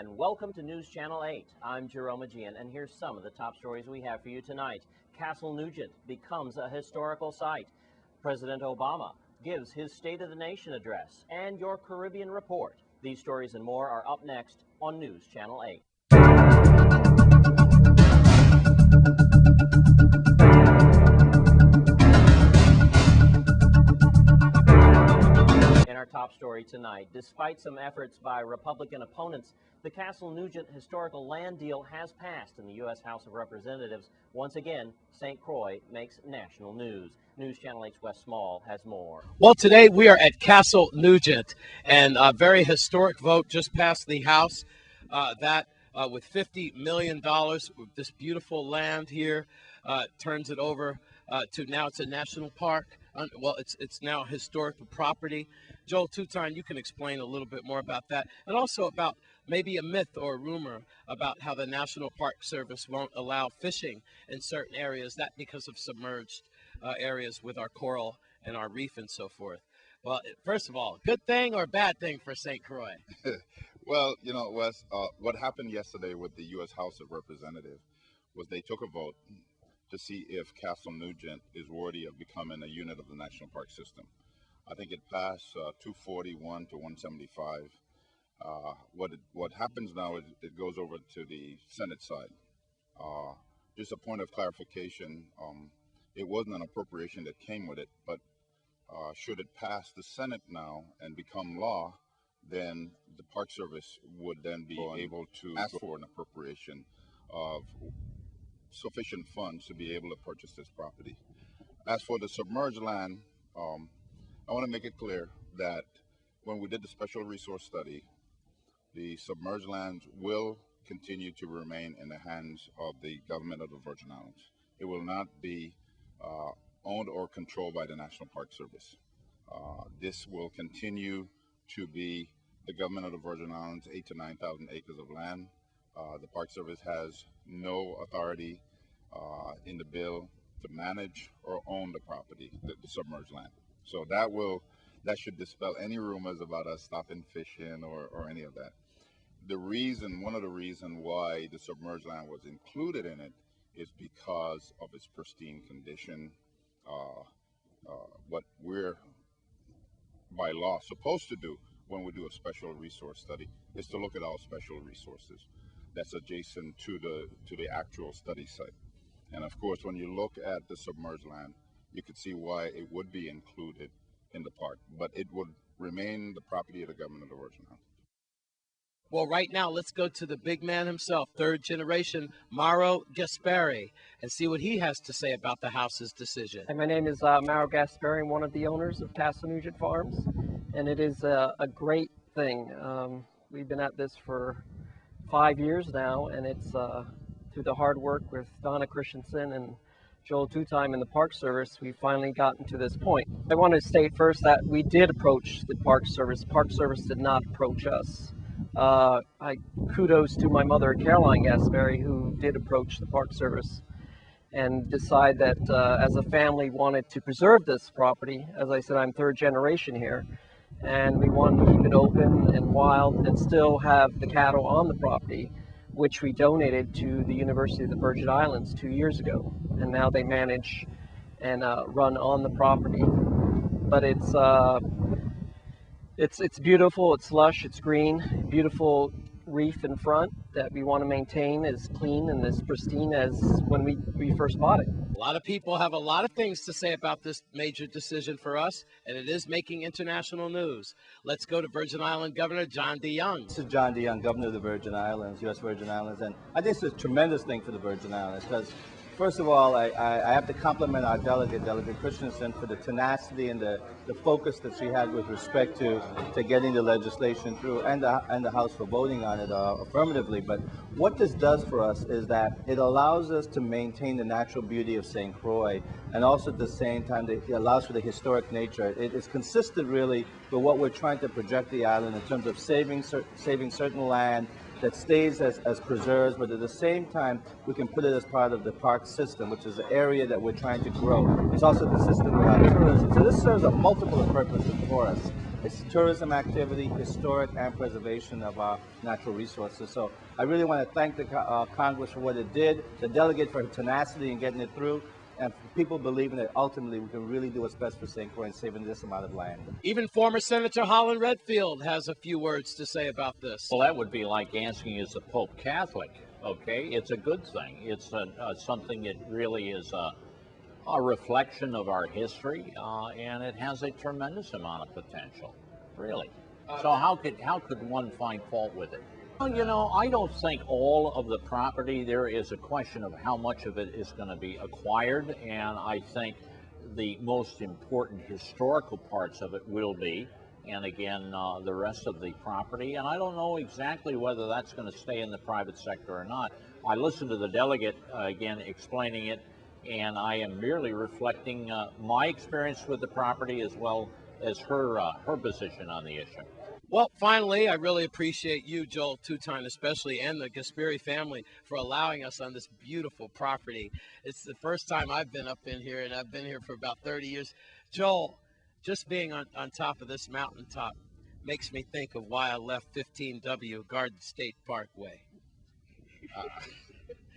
and welcome to News Channel 8. I'm Jerome Aegean, and here's some of the top stories we have for you tonight. Castle Nugent becomes a historical site. President Obama gives his State of the Nation address, and your Caribbean report. These stories and more are up next on News Channel 8. In our top story tonight, despite some efforts by Republican opponents, the Castle Nugent historical land deal has passed in the U.S. House of Representatives. Once again, St. Croix makes national news. News Channel 8's Wes Small has more. Well, today we are at Castle Nugent, and a very historic vote just passed the House with $50 million, with this beautiful land here, turns it over to now it's a national park. Well, it's now a historic property. Joel Tuton, you can explain a little bit more about that, and also about maybe a myth or a rumor about how the National Park Service won't allow fishing in certain areas, that because of submerged areas with our coral and our reef and so forth. Well, first of all, good thing or bad thing for St. Croix? Well, you know, Wes, what happened yesterday with the U.S. House of Representatives was they took a vote to see if Castle Nugent is worthy of becoming a unit of the National Park System. I think it passed 241 to 175. What happens now is it goes over to the Senate side. Just a point of clarification, it wasn't an appropriation that came with it, but should it pass the Senate now and become law, then the Park Service would then be able to ask for an appropriation of sufficient funds to be able to purchase this property. As for the submerged land, I want to make it clear that when we did the special resource study, the submerged lands will continue to remain in the hands of the government of the Virgin Islands. It will not be owned or controlled by the National Park Service. This will continue to be the government of the Virgin Islands, 8,000 to 9,000 acres of land. The Park Service has no authority in the bill to manage or own the property, the submerged land. So that should dispel any rumors about us stopping fishing or any of that. One of the reasons why the submerged land was included in it is because of its pristine condition. What we're by law supposed to do when we do a special resource study is to look at all special resources that's adjacent to the actual study site. And of course, when you look at the submerged land, you could see why it would be included in the park, but it would remain the property of the government of the Virgin Islands. Well, right now, let's go to the big man himself, third generation, Mauro Gasperi, and see what he has to say about the House's decision. Hi, my name is Mauro Gasperi. I'm one of the owners of Castle Nugent Farms, and it is a great thing. We've been at this for 5 years now, and it's through the hard work with Donna Christensen and Joel Tuton in the Park Service, we've finally gotten to this point. I want to state first that we did approach the Park Service. Park Service did not approach us. Kudos to my mother, Caroline Gasperi, who did approach the Park Service and decide that as a family wanted to preserve this property. As I said, I'm third generation here, and we wanted to keep it open and wild and still have the cattle on the property, which we donated to the University of the Virgin Islands 2 years ago, and now they manage and run on the property. But it's beautiful, it's lush, it's green, beautiful reef in front that we want to maintain as clean and as pristine as when we first bought it. A lot of people have a lot of things to say about this major decision for us, and it is making international news. Let's go to Virgin Island Governor John DeYoung. This is John DeYoung, Governor of the Virgin Islands, U.S. Virgin Islands, and I think it's a tremendous thing for the Virgin Islands because, first of all, I have to compliment our delegate Christensen, for the tenacity and the focus that she had with respect to getting the legislation through, and the House for voting on it affirmatively. But what this does for us is that it allows us to maintain the natural beauty of St. Croix, and also at the same time it allows for the historic nature. It is consistent really with what we're trying to project the island in terms of saving certain land that stays as preserves, but at the same time we can put it as part of the park system, which is the area that we're trying to grow. It's also consistent with our tourism. So this serves a multiple purposes for us. It's tourism activity, historic, and preservation of our natural resources. So I really want to thank the Congress for what it did, the delegate for her tenacity in getting it through, and for people believing that ultimately we can really do what's best for St. Croix in saving this amount of land. Even former Senator Holland Redfield has a few words to say about this. Well, that would be like asking, is the Pope Catholic? Okay, it's a good thing. It's something that really is a reflection of our history, and it has a tremendous amount of potential, really. So how could one find fault with it? Well, you know, I don't think all of the property, there is a question of how much of it is going to be acquired, and I think the most important historical parts of it will be, and again, the rest of the property, and I don't know exactly whether that's going to stay in the private sector or not. I listened to the delegate, again, explaining it, and I am merely reflecting my experience with the property as well as her position on the issue. Well, finally, I really appreciate you, Joel Tutine especially, and the Gasperi family for allowing us on this beautiful property. It's the first time I've been up in here, and I've been here for about 30 years. Joel, just being on top of this mountaintop makes me think of why I left 15W Garden State Parkway.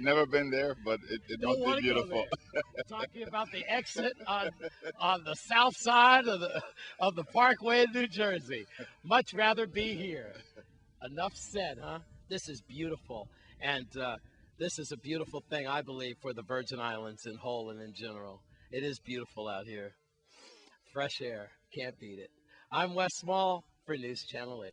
Never been there, but it must be beautiful. Talking about the exit on the south side of the Parkway in New Jersey. Much rather be here. Enough said, huh? This is beautiful, and this is a beautiful thing, I believe, for the Virgin Islands in whole and in general. It is beautiful out here. Fresh air, can't beat it. I'm Wes Small for News Channel 8.